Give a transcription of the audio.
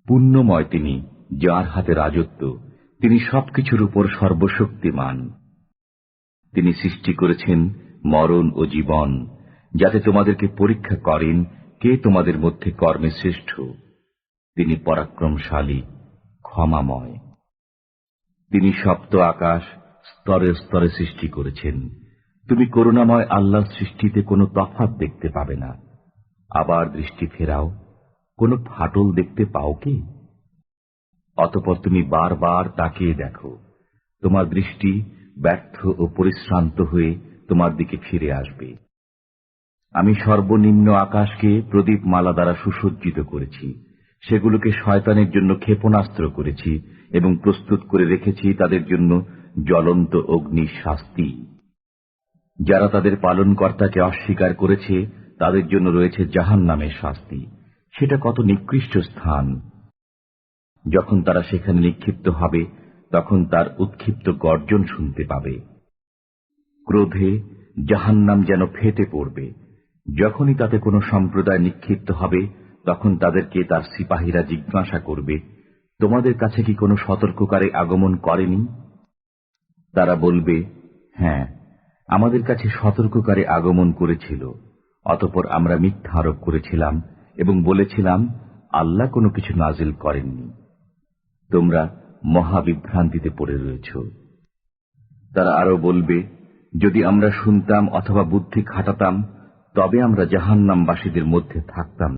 পুণ্যময় তিনি, যার হাতে রাজত্ব, তিনি সবকিছুর উপর সর্বশক্তিমান। তিনি সৃষ্টি করেছেন মরণ ও জীবন, যাতে তোমাদেরকে পরীক্ষা করেন কে তোমাদের মধ্যে কর্মে শ্রেষ্ঠ। তিনি পরাক্রমশালী, ক্ষমাময়। তিনি সপ্ত আকাশ স্তরে স্তরে সৃষ্টি করেছেন। তুমি করুণাময় আল্লাহর সৃষ্টিতে কোনো তফাৎ দেখতে পাবে না। আবার দৃষ্টি ফেরাও, কোনো ফাটল দেখতে পাও কি? অতঃপর তুমি বারবার তাকিয়ে দেখো, তোমার দৃষ্টি ব্যর্থ ও পরিশ্রান্ত হয়ে তোমার দিকে ফিরে আসবে। আমি সর্বনিম্ন আকাশকে প্রদীপমালা দ্বারা সুসজ্জিত করেছি, সেগুলোকে শয়তানের জন্য ক্ষেপণাস্ত্র করেছি এবং প্রস্তুত করে রেখেছি তাদের জন্য জ্বলন্ত অগ্নির শাস্তি। যারা তাদের পালনকর্তাকে অস্বীকার করেছে তাদের জন্য রয়েছে জাহান্নামের শাস্তি। সেটা কত নিকৃষ্ট স্থান! যখন তারা সেখানে নিক্ষিপ্ত হবে তখন তার উৎক্ষিপ্ত গর্জন শুনতে পাবে। ক্রোধে জাহান্নাম যেন ফেটে পড়বে। যখনই তাতে কোনো সম্প্রদায় নিক্ষিপ্ত হবে তখন তাদেরকে তার সিপাহীরা জিজ্ঞাসা করবে, তোমাদের কাছে কি কোনো সতর্ককারী আগমন করেনি? তারা বলবে, হ্যাঁ, আমাদের কাছে সতর্ককারী আগমন করেছিল। অতঃপর আমরা মিথ্যা আরোপ করেছিলাম এবং বলেছিলাম, আল্লাহ কোনো কিছু নাজিল করেননি। তোমরা মহাবিভ্রান্তিতে পড়ে রয়েছ। তারা আরো বলবে, যদি আমরা শুনতাম অথবা বুদ্ধি খাটাতাম তবে আমরা জাহান্নামবাসীদের মধ্যে থাকতাম।